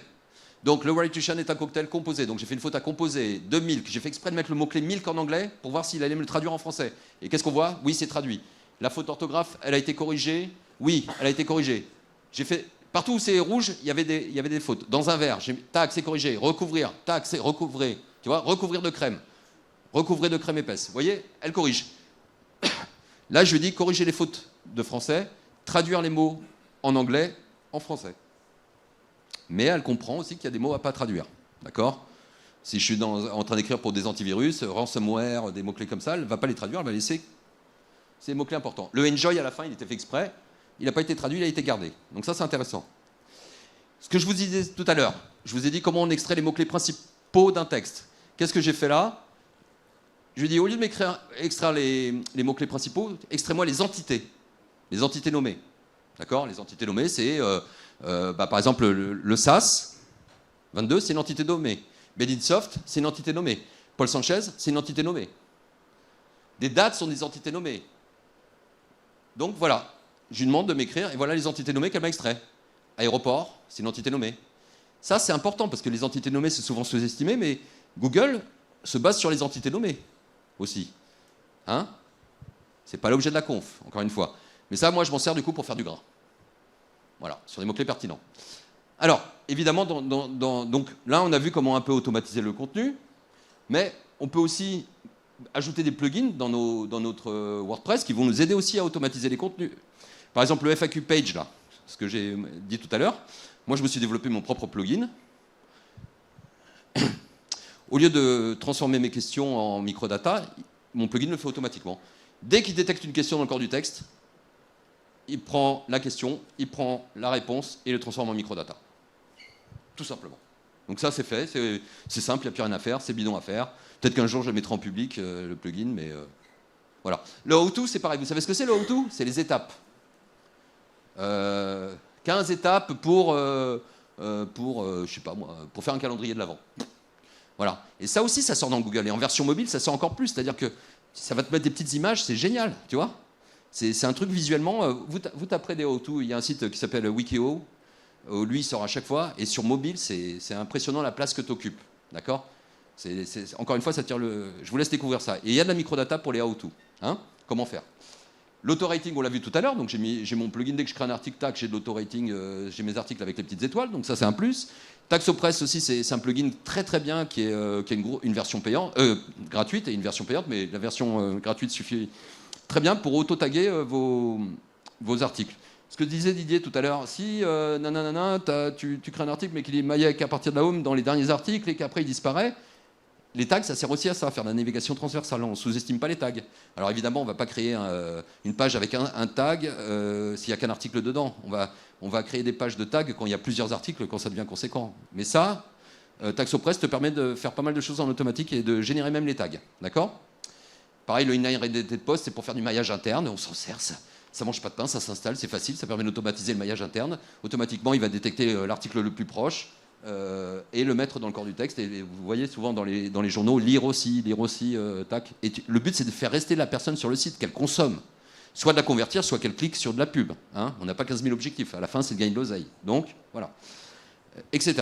Donc le White Russian est un cocktail composé. Donc j'ai fait une faute à composer de milk. J'ai fait exprès de mettre le mot-clé milk en anglais pour voir s'il allait me le traduire en français. Et qu'est-ce qu'on voit ? Oui, c'est traduit. La faute d'orthographe, elle a été corrigée. Oui, elle a été corrigée. J'ai fait... Partout où c'est rouge, il y avait des fautes. Dans un verre, tac, c'est corrigé. Recouvrir, tac, c'est recouvrer. Tu vois, recouvrir de crème. Recouvrer de crème épaisse. Vous voyez, elle corrige. Là, je lui dis corriger les fautes de français, traduire les mots en anglais, en français. Mais elle comprend aussi qu'il y a des mots à ne pas traduire. D'accord ? Si je suis en train d'écrire pour des antivirus, ransomware, des mots-clés comme ça, elle ne va pas les traduire, elle va laisser ces mots-clés importants. Le enjoy, à la fin, il était fait exprès. Il n'a pas été traduit, il a été gardé. Donc ça, c'est intéressant. Ce que je vous disais tout à l'heure, je vous ai dit comment on extrait les mots-clés principaux d'un texte. Qu'est-ce que j'ai fait là ? Je lui ai dit, au lieu de extraire les mots-clés principaux, extrais-moi les entités nommées. D'accord ? Les entités nommées, c'est, par exemple, le SAS 22, c'est une entité nommée. Bedinsoft, c'est une entité nommée. Paul Sanchez, c'est une entité nommée. Des dates sont des entités nommées. Donc voilà. Je lui demande de m'écrire, et voilà les entités nommées qu'elle m'a extrait. Aéroport, c'est une entité nommée. Ça, c'est important, parce que les entités nommées, c'est souvent sous-estimé, mais Google se base sur les entités nommées aussi. Hein ? C'est pas l'objet de la conf, encore une fois. Mais ça, moi, je m'en sers du coup pour faire du grain. Voilà, sur des mots-clés pertinents. Alors, évidemment, donc là, on a vu comment un peu automatiser le contenu, mais on peut aussi ajouter des plugins dans notre WordPress qui vont nous aider aussi à automatiser les contenus. Par exemple, le FAQ page, là, ce que j'ai dit tout à l'heure, moi, je me suis développé mon propre plugin. Au lieu de transformer mes questions en microdata, mon plugin le fait automatiquement. Dès qu'il détecte une question dans le corps du texte, il prend la question, il prend la réponse et le transforme en microdata. Tout simplement. Donc ça, c'est fait, c'est simple, il n'y a plus rien à faire, c'est bidon à faire. Peut-être qu'un jour, je le mettrai en public, le plugin, mais voilà. Le how-to, c'est pareil. Vous savez ce que c'est, le how-to ? C'est les étapes. 15 étapes pour je sais pas moi, pour faire un calendrier de l'Avent. Voilà. Et ça aussi, ça sort dans Google. Et en version mobile, ça sort encore plus. C'est-à-dire que ça va te mettre des petites images, c'est génial, tu vois. C'est un truc visuellement. Vous taperez des how-to, il y a un site qui s'appelle Wikio, où lui, il sort à chaque fois. Et sur mobile, c'est impressionnant la place que tu occupes. D'accord ? Encore une fois, ça tire le... Je vous laisse découvrir ça. Et il y a de la microdata pour les how-to. Hein ? Comment faire ? L'autorating, on l'a vu tout à l'heure, donc j'ai mon plugin, dès que je crée un article, tac, j'ai de l'autorating, j'ai mes articles avec les petites étoiles, donc ça c'est un plus. Taxopress aussi, c'est un plugin très très bien qui a une version payante, gratuite et une version payante, mais la version gratuite suffit très bien pour auto-taguer vos articles. Ce que disait Didier tout à l'heure, si tu crées un article mais qu'il est maillé qu'à partir de la home dans les derniers articles et qu'après il disparaît, les tags, ça sert aussi à ça, à faire de la navigation transversale. On ne sous-estime pas les tags. Alors évidemment, on ne va pas créer une page avec un tag s'il n'y a qu'un article dedans. On va créer des pages de tags quand il y a plusieurs articles, quand ça devient conséquent. Mais ça, Taxopress te permet de faire pas mal de choses en automatique et de générer même les tags. D'accord ? Pareil, le inline identity post, c'est pour faire du maillage interne. On s'en sert, ça ne mange pas de pain, ça s'installe, c'est facile, ça permet d'automatiser le maillage interne. Automatiquement, il va détecter l'article le plus proche. Et le mettre dans le corps du texte. Et vous voyez souvent dans les journaux, lire aussi, tac. Et le but, c'est de faire rester la personne sur le site, qu'elle consomme. Soit de la convertir, soit qu'elle clique sur de la pub. Hein. On n'a pas 15 000 objectifs. À la fin, c'est le gain de l'oseille. Donc, voilà. Etc.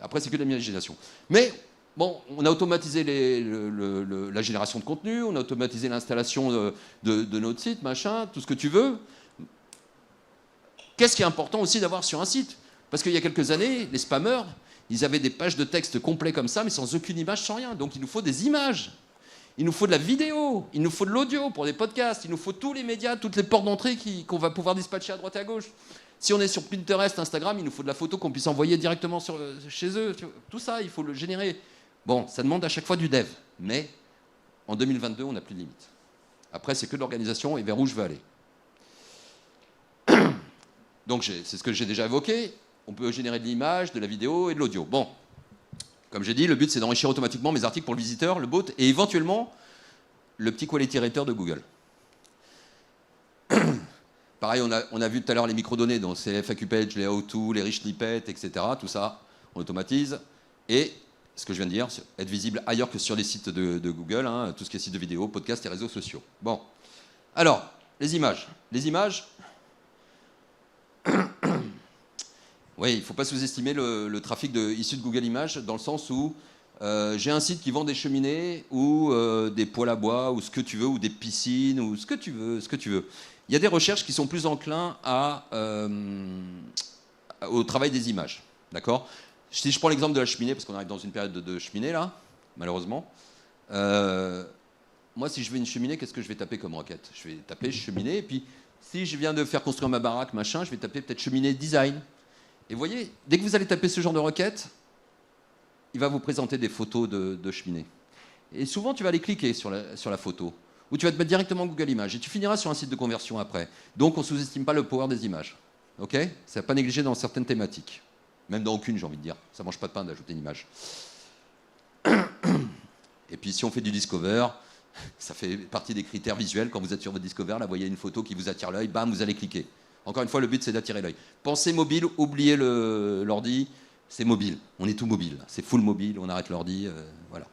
Après, c'est que de l'imagination. Mais, bon, on a automatisé la génération de contenu, on a automatisé l'installation de notre site, machin, tout ce que tu veux. Qu'est-ce qui est important aussi d'avoir sur un site ? Parce qu'il y a quelques années, les spammers, ils avaient des pages de texte complets comme ça, mais sans aucune image, sans rien. Donc il nous faut des images. Il nous faut de la vidéo. Il nous faut de l'audio pour des podcasts. Il nous faut tous les médias, toutes les portes d'entrée qu'on va pouvoir dispatcher à droite et à gauche. Si on est sur Pinterest, Instagram, il nous faut de la photo qu'on puisse envoyer directement chez eux. Tout ça, il faut le générer. Bon, ça demande à chaque fois du dev. Mais en 2022, on n'a plus de limite. Après, c'est que de l'organisation et vers où je veux aller. Donc c'est ce que j'ai déjà évoqué. On peut générer de l'image, de la vidéo et de l'audio. Bon, comme j'ai dit, le but c'est d'enrichir automatiquement mes articles pour le visiteur, le bot, et éventuellement le petit quality rater de Google. Pareil, on a vu tout à l'heure les microdonnées, donc c'est FAQ page, les how-to, les rich snippets, etc. Tout ça, on automatise. Et ce que je viens de dire, être visible ailleurs que sur les sites de Google, hein, tout ce qui est sites de vidéo, podcasts et réseaux sociaux. Bon, alors, les images. Les images... Oui, il ne faut pas sous-estimer le trafic issu de Google Images, dans le sens où j'ai un site qui vend des cheminées ou des poêles à bois ou ce que tu veux, ou des piscines, ou ce que tu veux. Il y a des recherches qui sont plus enclins au travail des images. D'accord ? Si je prends l'exemple de la cheminée, parce qu'on arrive dans une période de cheminée, là, malheureusement. Moi, si je veux une cheminée, qu'est-ce que je vais taper comme requête ? Je vais taper cheminée, et puis si je viens de faire construire ma baraque, machin, je vais taper peut-être cheminée design. Et vous voyez, dès que vous allez taper ce genre de requête, il va vous présenter des photos de cheminées. Et souvent, tu vas aller cliquer sur la photo, ou tu vas te mettre directement Google Images, et tu finiras sur un site de conversion après. Donc, on ne sous-estime pas le power des images. Ok ? Ça n'est pas négligé dans certaines thématiques. Même dans aucune, j'ai envie de dire. Ça ne mange pas de pain d'ajouter une image. Et puis, si on fait du Discover, ça fait partie des critères visuels. Quand vous êtes sur votre Discover, là, vous voyez une photo qui vous attire l'œil, bam, vous allez cliquer. Encore une fois, le but, c'est d'attirer l'œil. Pensez mobile, oubliez l'ordi, c'est mobile. On est tout mobile. C'est full mobile, on arrête l'ordi, voilà.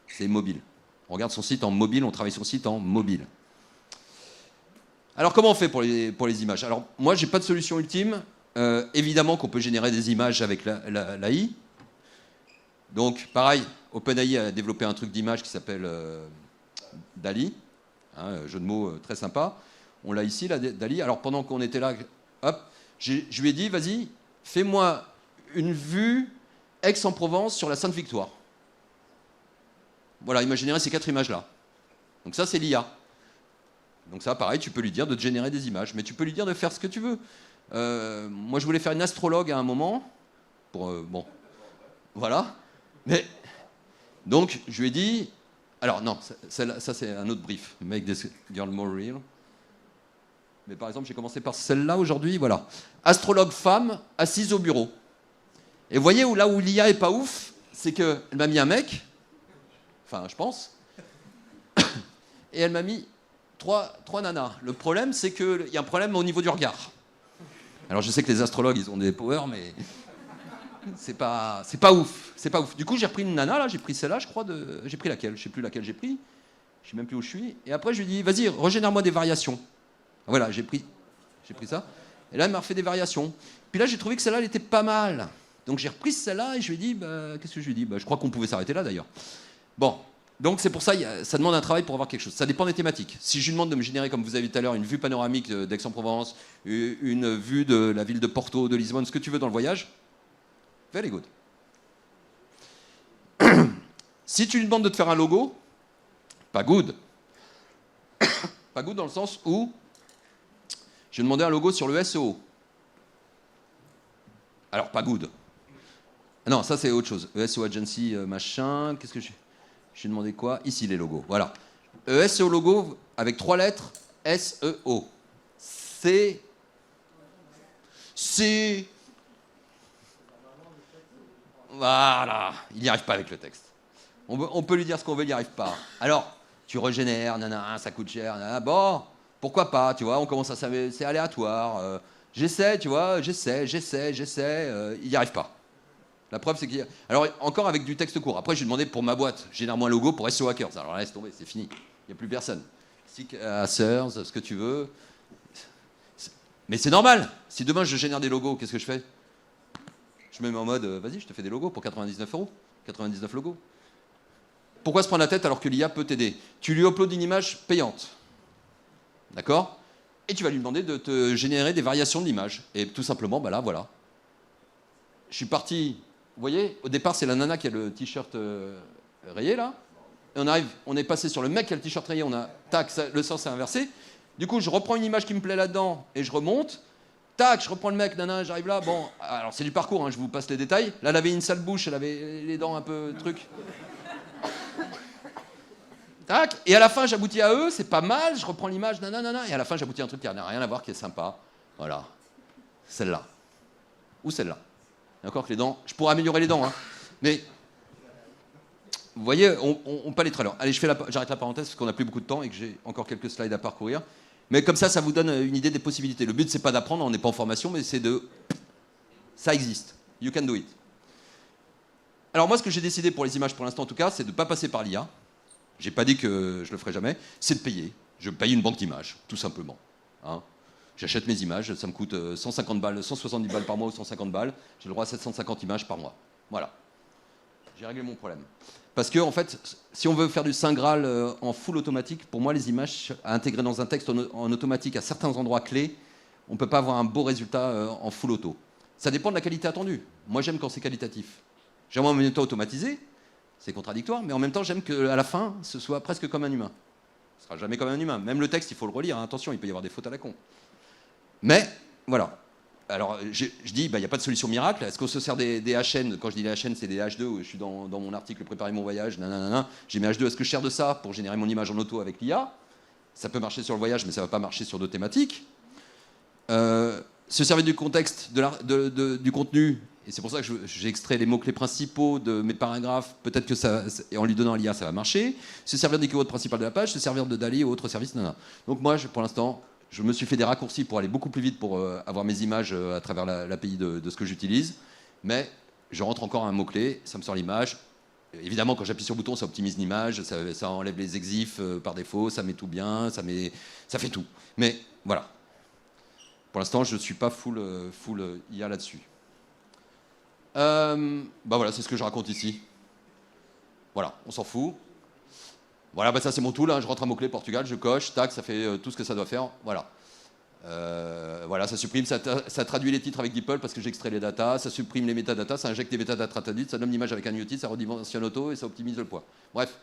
C'est mobile. On regarde son site en mobile, on travaille son site en mobile. Alors, comment on fait pour les images ? Alors, moi, je n'ai pas de solution ultime. Évidemment qu'on peut générer des images avec l'AI. Donc, pareil, OpenAI a développé un truc d'image qui s'appelle DALL-E. Jeu de mots très sympa. On l'a ici, là, DALL-E. Alors, pendant qu'on était là, hop, je lui ai dit, vas-y, fais-moi une vue Aix-en-Provence sur la Sainte-Victoire. Voilà, il m'a généré ces 4 images-là. Donc ça, c'est l'IA. Donc ça, pareil, tu peux lui dire de te générer des images, mais tu peux lui dire de faire ce que tu veux. Moi, je voulais faire une astrologue à un moment. Bon, voilà. Mais, donc, je lui ai dit... Alors, non, ça c'est un autre brief. Make this girl more real. Mais par exemple, j'ai commencé par celle-là aujourd'hui, voilà. Astrologue femme, assise au bureau. Et vous voyez, là où l'IA est pas ouf, c'est qu'elle m'a mis un mec, enfin, je pense, et elle m'a mis trois nanas. Le problème, c'est qu'il y a un problème au niveau du regard. Alors, je sais que les astrologues, ils ont des powers, mais c'est pas ouf. C'est pas ouf. Du coup, j'ai repris une nana, là, j'ai pris celle-là, je crois, j'ai pris laquelle ? Je sais plus laquelle j'ai pris. Je sais même plus où je suis. Et après, je lui ai dit, vas-y, régénère-moi des variations. Voilà, j'ai pris ça. Et là, elle m'a refait des variations. Puis là, j'ai trouvé que celle-là, elle était pas mal. Donc, j'ai repris celle-là et je lui ai dit, qu'est-ce que je lui ai dit ? Je crois qu'on pouvait s'arrêter là, d'ailleurs. Bon, donc c'est pour ça, ça demande un travail pour avoir quelque chose. Ça dépend des thématiques. Si je lui demande de me générer, comme vous avez vu tout à l'heure, une vue panoramique d'Aix-en-Provence, une vue de la ville de Porto, de Lisbonne, ce que tu veux dans le voyage, very good. Si tu lui demandes de te faire un logo, pas good. Pas good dans le sens où... Je Je vais demander un logo sur le SEO. Alors, pas good. Ah non, ça c'est autre chose. SEO Agency, machin. Qu'est-ce que j'ai demandé quoi? Ici, les logos. Voilà. SEO logo avec 3 lettres. SEO. C'est... Voilà. Il n'y arrive pas avec le texte. On peut lui dire ce qu'on veut, il n'y arrive pas. Alors, tu régénères, nanana, ça coûte cher, nanana. Bon, pourquoi pas, tu vois, on commence à savoir, c'est aléatoire. J'essaie, tu vois, j'essaie, il n'y arrive pas. La preuve, c'est qu'il y a... Alors, encore avec du texte court. Après, j'ai demandé pour ma boîte, génère-moi un logo pour SEO Hackers. Alors, laisse tomber, c'est fini. Il n'y a plus personne. Stick Hackers, ce que tu veux. Mais c'est normal. Si demain, je génère des logos, qu'est-ce que je fais? Je me mets en mode, vas-y, je te fais des logos pour 99 €. 99 logos. Pourquoi se prendre la tête alors que l'IA peut t'aider? Tu lui uploades une image payante. D'accord? Et tu vas lui demander de te générer des variations de l'image. Et tout simplement, bah là, voilà. Je suis parti, vous voyez, au départ, c'est la nana qui a le t-shirt rayé, là. Et on est passé sur le mec qui a le t-shirt rayé, tac, le sens est inversé. Du coup, je reprends une image qui me plaît là-dedans et je remonte. Tac, je reprends le mec, nana, j'arrive là. Bon, alors c'est du parcours, hein, je vous passe les détails. Là, elle avait une sale bouche, elle avait les dents un peu truc. Tac, et à la fin, j'aboutis à eux, c'est pas mal, je reprends l'image, nanana, et à la fin, j'aboutis à un truc qui n'a rien à voir, qui est sympa. Voilà. Celle-là. Ou celle-là. Et encore que les dents, je pourrais améliorer les dents, hein. Mais, vous voyez, on peut aller très loin. Allez, j'arrête la parenthèse parce qu'on n'a plus beaucoup de temps et que j'ai encore quelques slides à parcourir. Mais comme ça vous donne une idée des possibilités. Le but, c'est pas d'apprendre, on n'est pas en formation, mais c'est de... Ça existe. You can do it. Alors moi, ce que j'ai décidé pour les images, pour l'instant en tout cas, c'est de ne pas passer par l'IA. J'ai pas dit que je le ferai jamais. C'est de payer. Je paye une banque d'images, tout simplement. Hein. J'achète mes images, ça me coûte 150 balles, 170 balles par mois ou 150 balles. J'ai le droit à 750 images par mois. Voilà. J'ai réglé mon problème. Parce que, en fait, si on veut faire du Saint Graal en full automatique, pour moi, les images à intégrer dans un texte en automatique à certains endroits clés, on ne peut pas avoir un beau résultat en full auto. Ça dépend de la qualité attendue. Moi, j'aime quand c'est qualitatif. J'aime en même temps automatisé, c'est contradictoire, mais en même temps, j'aime qu'à la fin, ce soit presque comme un humain. Ce ne sera jamais comme un humain. Même le texte, il faut le relire. Hein. Attention, il peut y avoir des fautes à la con. Mais, voilà. Alors, je dis, il n'y a pas de solution miracle. Est-ce qu'on se sert des HN? Quand je dis les HN, c'est des H2. Où je suis dans mon article Préparer mon voyage. Nanana. J'ai mes H2. Est-ce que je sers de ça pour générer mon image en auto avec l'IA? Ça peut marcher sur le voyage, mais ça ne va pas marcher sur d'autres thématiques. Se servir du contexte, du contenu. Et c'est pour ça que j'ai extrait les mots-clés principaux de mes paragraphes. Peut-être que ça, et en lui donnant à l'IA, ça va marcher. Se servir des keywords principaux de la page, se servir de DALL-E ou autres services. Nanana. Donc moi, pour l'instant... Je me suis fait des raccourcis pour aller beaucoup plus vite pour avoir mes images à travers l'API de ce que j'utilise. Mais je rentre encore un mot-clé, ça me sort l'image. Évidemment, quand j'appuie sur le bouton, ça optimise l'image, ça enlève les exifs par défaut, ça met tout bien, ça fait tout. Mais voilà. Pour l'instant, je ne suis pas full IA là-dessus. Voilà, c'est ce que je raconte ici. Voilà, on s'en fout. Voilà, ça c'est mon tool, hein. Je rentre un mot-clé Portugal, je coche, tac, ça fait tout ce que ça doit faire, voilà. Voilà, ça supprime, ça traduit les titres avec DeepL parce que j'extrais les datas, ça supprime les métadatas, ça injecte les métadatas traduites, ça nomme l'image avec un IoT, ça redimensionne auto et ça optimise le poids. Bref.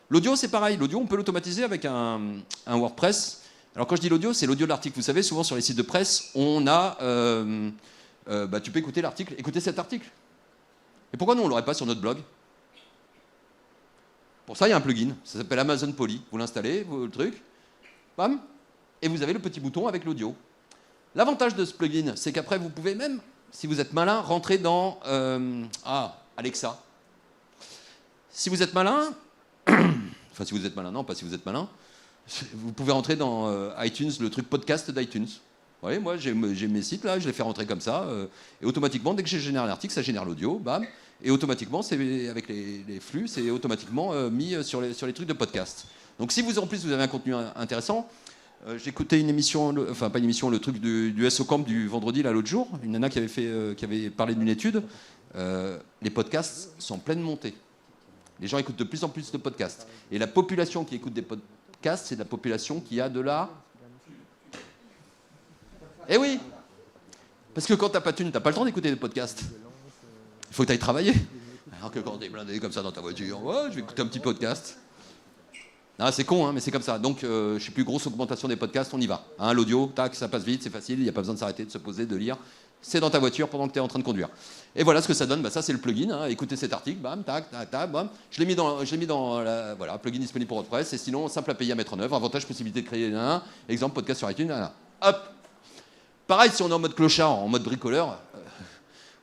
L'audio, c'est pareil, l'audio, on peut l'automatiser avec un WordPress. Alors quand je dis l'audio, c'est l'audio de l'article. Vous savez, souvent sur les sites de presse, on a... tu peux écouter l'article, écouter cet article. Et pourquoi nous, on ne l'aurait pas sur notre blog? Pour ça, il y a un plugin, ça s'appelle Amazon Poly. Vous l'installez, le truc, bam, et vous avez le petit bouton avec l'audio. L'avantage de ce plugin, c'est qu'après, vous pouvez même, si vous êtes malin, rentrer dans Alexa. Si vous êtes malin, enfin si vous êtes malin, non, pas si vous êtes malin, vous pouvez rentrer dans iTunes, le truc podcast d'iTunes. Vous voyez, moi, j'ai mes sites, là, je les fais rentrer comme ça, et automatiquement, dès que je génère un article, ça génère l'audio, bam, et automatiquement, avec les flux, c'est automatiquement mis sur les trucs de podcast. Donc si vous, en plus, vous avez un contenu intéressant, j'écoutais une émission, enfin pas une émission, le truc du SO Camp du vendredi, là, l'autre jour, une nana qui avait parlé d'une étude, les podcasts sont en pleine montée. Les gens écoutent de plus en plus de podcasts. Et la population qui écoute des podcasts, c'est la population qui a de la... Eh oui! Parce que quand t'as pas de thune, t'as pas le temps d'écouter des podcasts. Il faut que tu ailles travailler. Alors que quand tu es blindé comme ça dans ta voiture, ouais, je vais écouter un petit podcast. Ah, c'est con, hein, mais c'est comme ça. Donc, je sais plus, grosse augmentation des podcasts, on y va. Hein, l'audio, tac, ça passe vite, c'est facile, il n'y a pas besoin de s'arrêter, de se poser, de lire. C'est dans ta voiture pendant que tu es en train de conduire. Et voilà ce que ça donne. Bah, ça, c'est le plugin. Hein. Écoutez cet article, bam, tac, tac, tac, bam. Je l'ai mis dans la, voilà, plugin disponible pour WordPress. Et sinon, simple à payer à mettre en œuvre. Avantage, possibilité de créer un exemple, podcast sur iTunes. Hop. Pareil, si on est en mode clochard, en mode bricoleur,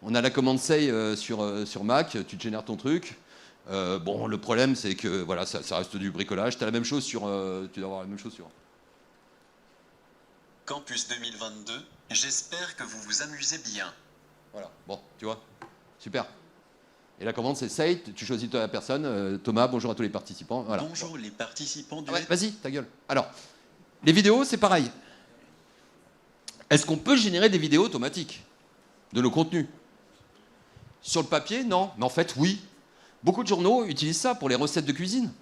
on a la commande say sur Mac, tu te génères ton truc. Bon, le problème, c'est que voilà, ça reste du bricolage. Tu as la même chose sur. Tu dois avoir la même chose sur. Campus 2022, j'espère que vous vous amusez bien. Voilà, bon, tu vois, super. Et la commande, c'est say, tu choisis la personne. Thomas, bonjour à tous les participants. Voilà. Bonjour les participants du. Ouais, vas-y, ta gueule. Alors, les vidéos, c'est pareil. Est-ce qu'on peut générer des vidéos automatiques de nos contenus? Sur le papier, non. Mais en fait, oui. Beaucoup de journaux utilisent ça pour les recettes de cuisine.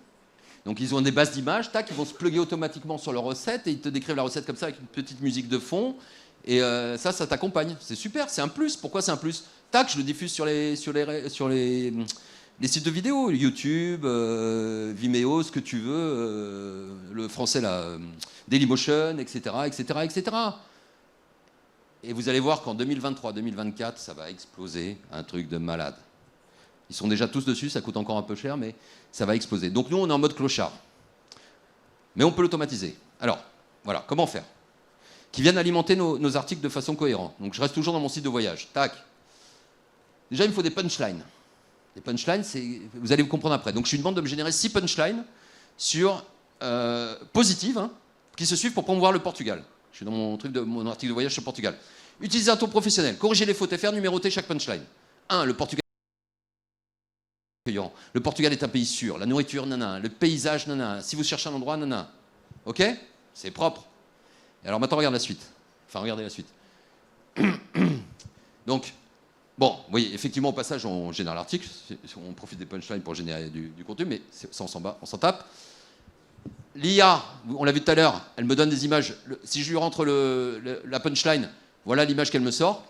Donc ils ont des bases d'images, tac, ils vont se plugger automatiquement sur leur recette et ils te décrivent la recette comme ça avec une petite musique de fond. Et ça t'accompagne. C'est super, c'est un plus. Pourquoi c'est un plus? Tac, je le diffuse sur les sites de vidéos, YouTube, Vimeo, ce que tu veux, le français là, Dailymotion, etc., etc., etc. Et vous allez voir qu'en 2023-2024, ça va exploser, un truc de malade. Ils sont déjà tous dessus, ça coûte encore un peu cher, mais ça va exploser. Donc nous, on est en mode clochard. Mais on peut l'automatiser. Alors, voilà, comment faire? Qui viennent alimenter nos articles de façon cohérente. Donc je reste toujours dans mon site de voyage. Tac. Déjà, il me faut des punchlines. Les punchlines, vous allez vous comprendre après. Donc je lui demande de me générer 6 punchlines positives, hein, qui se suivent pour promouvoir le Portugal. Je suis dans mon article de voyage sur Portugal. Utilisez un ton professionnel. Corrigez les fautes et faire numéroter chaque punchline. 1. Le Portugal. Le Portugal est un pays sûr. La nourriture, nana. Le paysage, nana. Si vous cherchez un endroit, nana. Ok? C'est propre. Et alors maintenant, regarde la suite. Enfin, regardez la suite. Donc, bon, vous voyez, effectivement, au passage, on génère l'article. On profite des punchlines pour générer du contenu, mais ça, on s'en tape. L'IA, on l'a vu tout à l'heure, elle me donne des images. Si je lui rentre la punchline, voilà l'image qu'elle me sort.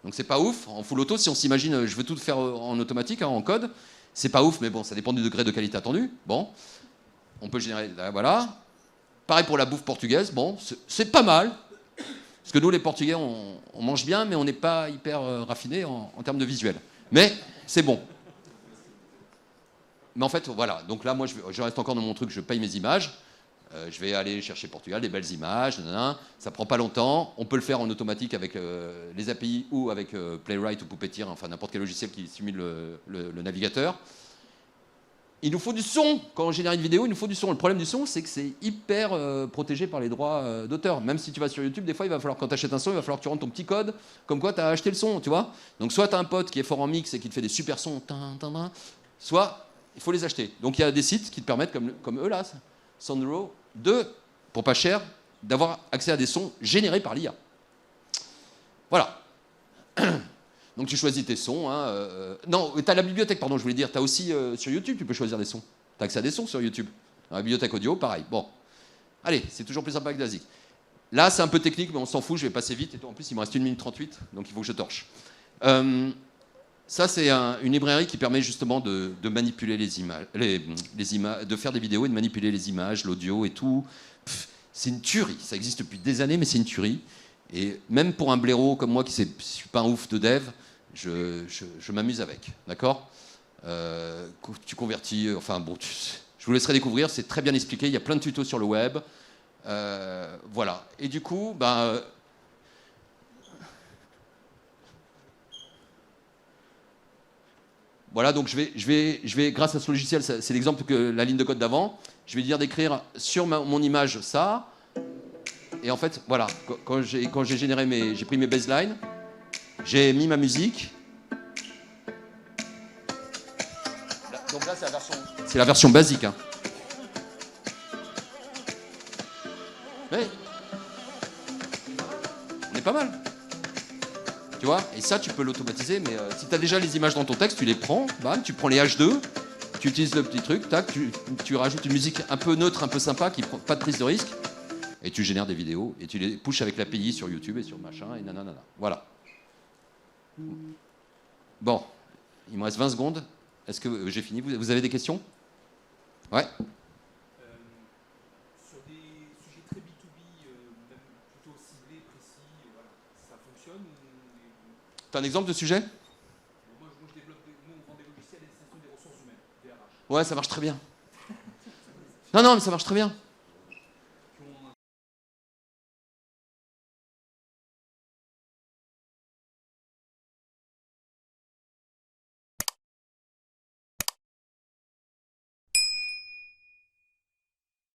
Donc c'est pas ouf. En full auto, si on s'imagine, je veux tout faire en automatique, hein, en code, c'est pas ouf, mais bon, ça dépend du degré de qualité attendu. Bon, on peut générer, voilà. Pareil pour la bouffe portugaise, bon, c'est pas mal. Parce que nous, les Portugais, on mange bien, mais on n'est pas hyper raffinés en termes de visuel. Mais c'est bon. Mais en fait, voilà. Donc là, moi, je reste encore dans mon truc, je paye mes images. Je vais aller chercher Portugal, des belles images. Nanana. Ça prend pas longtemps. On peut le faire en automatique avec les API ou avec Playwright ou Puppeteer, enfin n'importe quel logiciel qui simule le navigateur. Il nous faut du son. Quand on génère une vidéo, il nous faut du son. Le problème du son, c'est que c'est hyper protégé par les droits d'auteur. Même si tu vas sur YouTube, des fois, il va falloir, quand tu achètes un son, il va falloir que tu rentres ton petit code, comme quoi tu as acheté le son, tu vois. Donc soit tu as un pote qui est fort en mix et qui te fait des super sons, soit il faut les acheter. Donc il y a des sites qui te permettent, comme eux là, Soundro, pour pas cher, d'avoir accès à des sons générés par l'IA. Voilà. Donc tu choisis tes sons. Hein, non, tu as la bibliothèque, pardon, je voulais dire. Tu as aussi sur YouTube, tu peux choisir des sons. Tu as accès à des sons sur YouTube. Dans la bibliothèque audio, pareil. Bon. Allez, c'est toujours plus sympa que Dazik. Là, c'est un peu technique, mais on s'en fout, je vais passer vite. Et toi, en plus, il me reste 1 minute 38, donc il faut que je torche. Ça, c'est une librairie qui permet justement de manipuler les images, de faire des vidéos et de manipuler les images, l'audio et tout. C'est une tuerie. Ça existe depuis des années, mais c'est une tuerie. Et même pour un blaireau comme moi, qui ne suis pas un ouf de dev, je m'amuse avec. D'accord? Tu convertis... Enfin, bon, je vous laisserai découvrir. C'est très bien expliqué. Il y a plein de tutos sur le web. Voilà. Et du coup, ben... Voilà, donc je vais, grâce à ce logiciel, c'est l'exemple que la ligne de code d'avant, je vais dire d'écrire sur mon image ça, et en fait, voilà, quand j'ai généré j'ai pris mes baselines, j'ai mis ma musique. Donc là, c'est la version basique. Hein. Mais on est pas mal. Tu vois? Et ça, tu peux l'automatiser, mais si tu as déjà les images dans ton texte, tu les prends, bam, tu prends les H2, tu utilises le petit truc, tac, tu rajoutes une musique un peu neutre, un peu sympa, qui prend pas de prise de risque, et tu génères des vidéos, et tu les pushes avec l'API sur YouTube et sur machin, et nanana. Voilà. Bon, il me reste 20 secondes. Est-ce que j'ai fini? Vous avez des questions? Ouais. T'as un exemple de sujet? Moi, je développe nous, on vend des logiciels à destination des ressources humaines, DRH. Ouais, ça marche très bien. Non, mais ça marche très bien.